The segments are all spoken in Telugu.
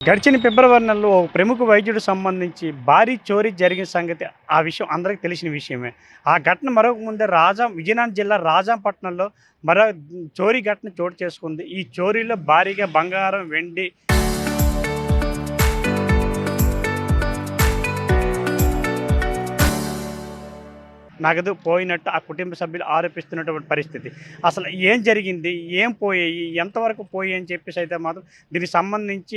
గడిచిన ఫిబ్రవరి నెలలో ఓ ప్రముఖ వైద్యుడు సంబంధించి భారీ చోరీ జరిగిన సంగతి ఆ విషయం అందరికీ తెలిసిన విషయమే. ఆ ఘటన మరొక ముందే విజయనగరం జిల్లా రాజాంపట్నంలో మరో చోరీ ఘటన చోటు చేసుకుంది. ఈ చోరీలో భారీగా బంగారం, వెండి నగదు పోయినట్టు ఆ కుటుంబ సభ్యులు ఆరోపిస్తున్నటువంటి పరిస్థితి. అసలు ఏం జరిగింది? ఏం పోయాయి? ఎంతవరకు పోయాయి అని చెప్పేసి అయితే మాత్రం దీనికి సంబంధించి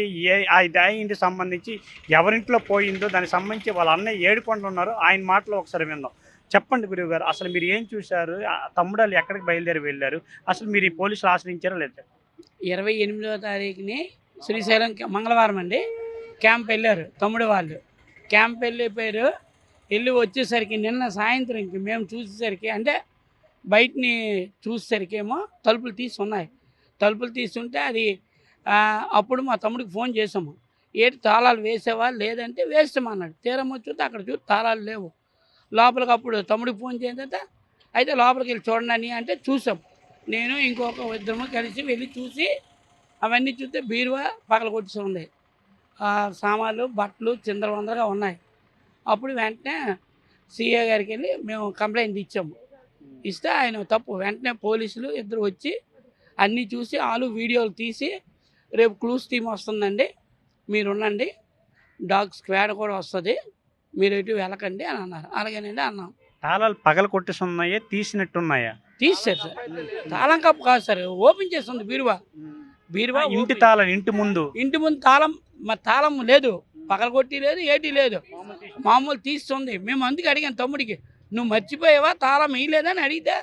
ఇంటికి సంబంధించి ఎవరింట్లో పోయిందో దానికి సంబంధించి వాళ్ళ అన్నయ్య ఏడుకొండలు ఉన్నారు. ఆయన మాటలో ఒకసారి విందాం. చెప్పండి గురువుగారు. అసలు మీరు ఏం చూశారు? తమ్ముడాళ్ళు ఎక్కడికి బయలుదేరి వెళ్ళారు? అసలు మీరు ఈ పోలీసులు ఆశ్రయించారా లేదా? 28వ తారీఖుని శ్రీశైలం మంగళవారం అండి క్యాంప్ వెళ్ళారు తమ్ముడు వాళ్ళు. క్యాంప్ వెళ్ళిపోయారు. వెళ్ళి వచ్చేసరికి నిన్న సాయంత్రం ఇంక మేము చూసేసరికి అంటే బయటని చూసేసరికి ఏమో తలుపులు తీసి ఉన్నాయి. తలుపులు తీసుంటే అది అప్పుడు మా తమ్ముడికి ఫోన్ చేసాము. ఏంటి తాళాలు వేసావా లేదంటే వేస్తామన్నాడు. తీరం వచ్చి అక్కడ చూసి తాళాలు లేవు. లోపలికి అప్పుడు తమ్ముడికి ఫోన్ చేయంత అయితే లోపలికి వెళ్ళి చూడండి అంటే చూసాం. నేను ఇంకొక ఇద్దరము కలిసి వెళ్ళి చూసి అవన్నీ చూస్తే బీరువా పగలగొట్టేసి ఉంది. సామాన్లు బట్టలు చిందరవందరగా ఉన్నాయి. అప్పుడు వెంటనే సీఏ గారికి వెళ్ళి మేము కంప్లైంట్ ఇచ్చాము. ఇస్తే ఆయన తప్పు వెంటనే పోలీసులు ఇద్దరు వచ్చి అన్నీ చూసి వీడియోలు తీసి రేపు క్లూస్ టీమ్ వస్తుందండి, మీరు ఉండండి, డాగ్ స్క్వాడ్ కూడా వస్తుంది, మీరు ఎటు వెళ్ళకండి అని అన్నారు. అలాగేనండి అన్నాం. తాళాలు పగల కొట్టేసి ఉన్నాయా, తీసినట్టున్నాయా? తీసారు సార్. తాళం కప్పు కాదు సార్, ఓపెన్ చేస్తుంది బీరువా. ఇంటి తాళం ఇంటి ముందు తాళం లేదు, పగలగొట్టి లేదు, ఏటీ లేదు, మామూలు తీస్తుంది. మేము అందుకే అడిగాను తమ్ముడికి, నువ్వు మర్చిపోయావా తాళం వేయలేదని అడిగితే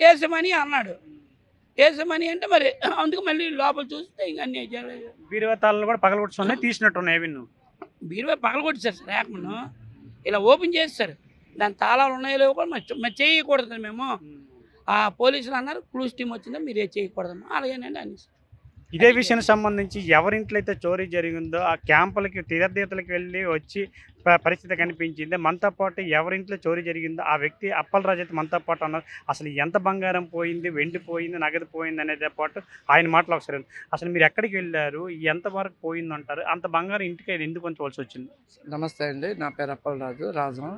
వేసమని అన్నాడు. వేసమని అంటే మరి అందుకు మళ్ళీ లోపల చూస్తే ఇంక అన్నీ బీరువా తాళాలు కూడా పగలగొట్టున్నాయి, తీసినట్టున్నాయి. బీరువా పగలగొట్టారు సార్. రేపను ఇలా ఓపెన్ చేస్తారు, దాని తాళాలు ఉన్నాయో లేవో కూడా మరి చేయకూడదు. మేము ఆ పోలీసులు అన్నారు క్లూస్ టీం వచ్చిందో మీరు ఏ చేయకూడదమ్మా. అలాగేనండి అని. ఇదే విషయానికి సంబంధించి ఎవరింట్లో అయితే చోరీ జరిగిందో ఆ క్యాంపులకి తీర్థయాత్రలకు వెళ్ళి వచ్చి పరిస్థితి కనిపించింది. మనతో పాటు ఎవరింట్లో చోరీ జరిగిందో ఆ వ్యక్తి అప్పలరాజు అయితే మనతో పాటు అన్నారు. అసలు ఎంత బంగారం పోయింది, వెండి పోయింది, నగదు పోయింది అనేది పాటు ఆయన మాటలు ఒకసారి. అసలు మీరు ఎక్కడికి వెళ్ళారు, ఎంతవరకు పోయిందంటారు, అంత బంగారం ఇంటికి ఎందుకు ఉంచవలసి వచ్చింది? నమస్తే అండి, నా పేరు అప్పలరాజు రాజం.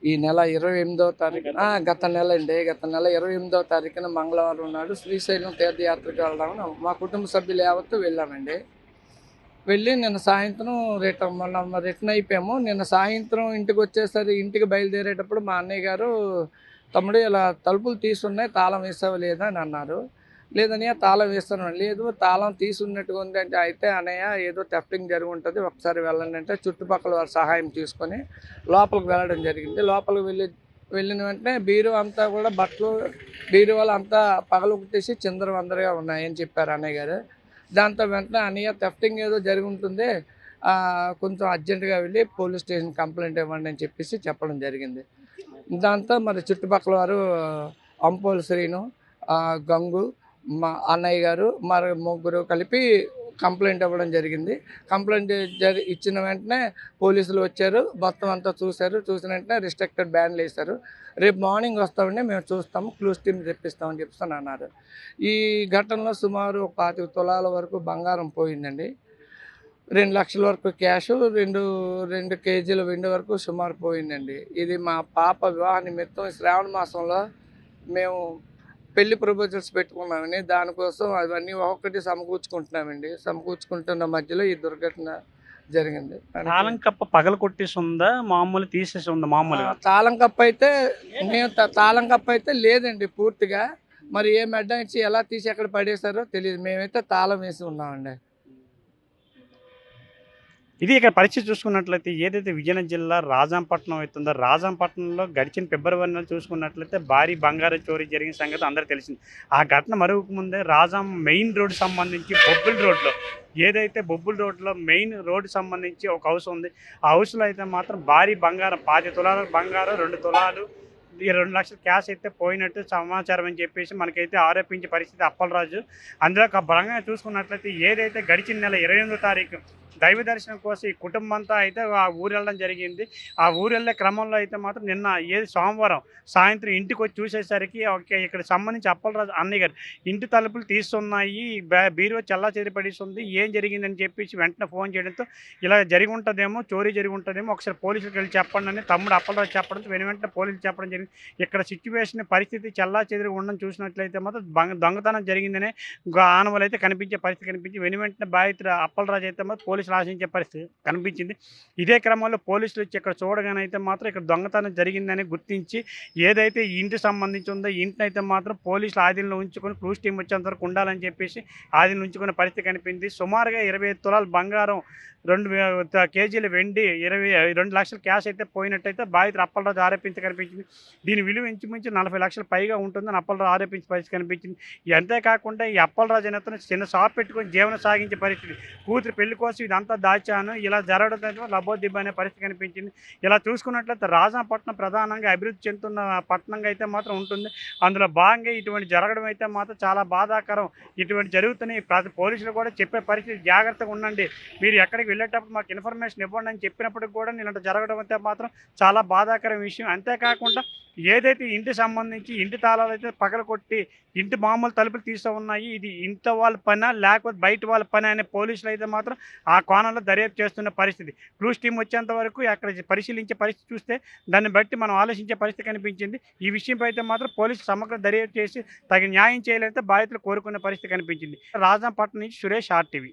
ఈ నెల 28వ తారీఖున గత నెల 28వ తారీఖున మంగళవారం నాడు శ్రీశైలం తీర్థయాత్రకు వెళ్ళడం మా కుటుంబ సభ్యులు యావత్తు వెళ్ళామండి. వెళ్ళి నిన్న సాయంత్రం రిటర్న్ అయిపోయాము. నిన్న సాయంత్రం ఇంటికి బయలుదేరేటప్పుడు మా అన్నయ్య గారు, తమ్ముడు ఇలా తలుపులు తీసున్నాయి, తాళం వేసావు లేదా అని అన్నారు. లేదన్నయ్య తాళం వేస్తాను. లేదు తాళం తీసున్నట్టుగా ఉంది అంటే, అయితే అన్నయ్య ఏదో థెఫ్టింగ్ జరిగి ఉంటుంది, ఒకసారి వెళ్ళండి అంటే చుట్టుపక్కల వారి సహాయం తీసుకొని లోపలికి వెళ్ళడం జరిగింది. లోపలికి వెళ్ళిన వెంటనే బీరువా అంతా కూడా బీరువాలు అంతా పగలు కొట్టేసి చిందరవందరగా ఉన్నాయని చెప్పారు అన్నయ్య గారు. దాంతో వెంటనే అన్నయ్య థెఫ్టింగ్ ఏదో జరిగి ఉంటుంది, కొంచెం అర్జెంటుగా వెళ్ళి పోలీస్ స్టేషన్ కంప్లైంట్ ఇవ్వండి అని చెప్పేసి చెప్పడం జరిగింది. దాంతో మరి చుట్టుపక్కల వారు అంపోలు శ్రీను, గంగు, మా అన్నయ్య గారు మరి ముగ్గురు కలిపి కంప్లైంట్ ఇవ్వడం జరిగింది. కంప్లైంట్ ఇచ్చిన వెంటనే పోలీసులు వచ్చారు, మొత్తం అంతా చూశారు. చూసిన వెంటనే రిస్ట్రిక్టెడ్ బ్యాన్లు వేశారు. రేపు మార్నింగ్ వస్తామండి, మేము చూస్తాము, క్లూస్ టీమ్ తెప్పిస్తామని చెప్పి అన్నారు. ఈ ఘటనలో సుమారు 25 తులాల వరకు బంగారం పోయిందండి. 2 లక్షల వరకు క్యాష్, 2 కేజీల వెండి వరకు సుమారు పోయిందండి. ఇది మా పాప వివాహ నిమిత్తం శ్రావణ మాసంలో మేము పెళ్లి ప్రపోజల్స్ పెట్టుకున్నామని, దానికోసం అవన్నీ ఒక్కొక్కటి సమకూర్చుకుంటున్న మధ్యలో ఈ దుర్ఘటన జరిగింది. తాళం కప్ప పగల కొట్టేసి ఉందా, మామూలు తీసేసి ఉందా? మామూలుగా తాళం కప్ప అయితే లేదండి పూర్తిగా. మరి ఏ మెడ్డ ఇచ్చి ఎలా తీసి ఎక్కడ పడేశారో తెలియదు. మేమైతే తాళం వేసి ఉన్నామండి. ఇది ఇక్కడ పరిస్థితి చూసుకున్నట్లయితే ఏదైతే విజయనగరం జిల్లా రాజాంపట్నం అవుతుందో, రాజాంపట్నంలో గడిచిన ఫిబ్రవరి నెల చూసుకున్నట్లయితే భారీ బంగారం చోరీ జరిగిన సంగతి అందరూ తెలిసింది. ఆ ఘటన మరొక ముందే రాజాం మెయిన్ రోడ్డు సంబంధించి బొబ్బుల్ రోడ్లో మెయిన్ రోడ్డు సంబంధించి ఒక హౌస్ ఉంది. ఆ హౌస్లో అయితే మాత్రం భారీ బంగారం 25 తులాల బంగారం, 2 తులాలు ఈ 2 లక్షల క్యాష్ అయితే పోయినట్టు సమాచారం అని చెప్పేసి మనకైతే ఆరోపించే పరిస్థితి అప్పలరాజు. అందులో ఒక బలంగా చూసుకున్నట్లయితే ఏదైతే గడిచిన నెల 28వ తారీఖు దైవ దర్శనం కోసం ఈ కుటుంబంతో అయితే ఆ ఊరు వెళ్ళడం జరిగింది. ఆ ఊరు వెళ్ళే క్రమంలో అయితే మాత్రం నిన్న సోమవారం సాయంత్రం ఇంటికి వచ్చి చూసేసరికి ఓకే ఇక్కడ సంబంధించి అప్పలరాజు అన్నయ్య గారు ఇంటి తలుపులు తీస్తున్నాయి, బీరువా చెల్లాచెదరపడేస్తుంది, ఏం జరిగిందని చెప్పేసి వెంటనే ఫోన్ చేయడంతో ఇలా జరిగి ఉంటుందేమో, చోరీ జరిగి ఉంటుందేమో, ఒకసారి పోలీసులకు వెళ్ళి చెప్పండి అని తమ్ముడు అప్పలరాజు చెప్పడంతో వెంటనే పోలీసులు చెప్పడం జరిగింది. ఇక్కడ సిచ్యువేషన్ పరిస్థితి చెల్లాచెదిరి ఉండడం చూసినట్లయితే మాత్రం దొంగతనం జరిగిందనే ఆనవాళ్ళు అయితే కనిపించే పరిస్థితి కనిపించి వెంటనే బాధితుడు అప్పలరాజు అయితే మాత్రం పోలీసులు ఆశించే పరిస్థితి కనిపించింది. ఇదే క్రమంలో పోలీసులు వచ్చి ఇక్కడ చూడగానే అయితే మాత్రం ఇక్కడ దొంగతనం జరిగిందని గుర్తించి ఏదైతే ఈ ఇంటికి సంబంధించి ఉందో ఈ ఇంటిని అయితే మాత్రం పోలీసులు ఆధీనంలో ఉంచుకొని క్రూజ్ టీం వచ్చేంత వరకు ఉండాలని చెప్పేసి ఆధీనంలో ఉంచుకునే పరిస్థితి కనిపించింది. సుమారుగా 25 తులాల బంగారం, 2 కేజీల వెండి, 22 లక్షల క్యాష్ అయితే పోయినట్టయితే బాధితుడు అప్పలరాజు ఆరోపించి కనిపించింది. దీని విలువ ఇంచుమించు 40 లక్షల పైగా ఉంటుందని అప్పలరాజు ఆరోపించే పరిస్థితి కనిపించింది. అంతేకాకుండా ఈ అప్పలరాజు అనేతను చిన్న షాప్ పెట్టుకొని జీవనం సాగించే పరిస్థితి, కూతురు పెళ్లి కోసం ఇదంతా దాచాను, ఇలా జరగడం లబోదిబ్బ అనే పరిస్థితి కనిపించింది. ఇలా చూసుకున్నట్లయితే రాజాపట్నం ప్రధానంగా అభివృద్ధి చెందుతున్న పట్టణంగా అయితే మాత్రం ఉంటుంది. అందులో భాగంగా ఇటువంటి జరగడం అయితే మాత్రం చాలా బాధాకరం. ఇటువంటి జరుగుతున్నాయి. పోలీసులు కూడా చెప్పే పరిస్థితి జాగ్రత్తగా ఉండండి, మీరు ఎక్కడికి వెళ్ళేటప్పుడు మాకు ఇన్ఫర్మేషన్ ఇవ్వండి అని చెప్పినప్పటికి కూడా ఇలాంటి జరగడం అయితే మాత్రం చాలా బాధాకరం విషయం. అంతేకాకుండా ఏదైతే ఇంటికి సంబంధించి ఇంటి తాళాలు అయితే పగలకొట్టి ఇంటి మామూలు తలుపులు తీస్తూ ఉన్నాయి, ఇది ఇంట్లో వాళ్ళ పనా లేకపోతే బయట వాళ్ళ పని అనే పోలీసులు అయితే మాత్రం ఆ కోణంలో దర్యాప్తు చేస్తున్న పరిస్థితి. క్రూజ్ టీం వచ్చేంత వరకు అక్కడ పరిశీలించే పరిస్థితి చూస్తే దాన్ని బట్టి మనం ఆలోచించే పరిస్థితి కనిపించింది. ఈ విషయంపై అయితే మాత్రం పోలీసులు సమగ్ర దర్యాప్తు చేసి తగిన న్యాయం చేయాలంటే బాధితులు కోరుకునే పరిస్థితి కనిపించింది. రాజాపట్నం నుంచి సురేష్, RTV.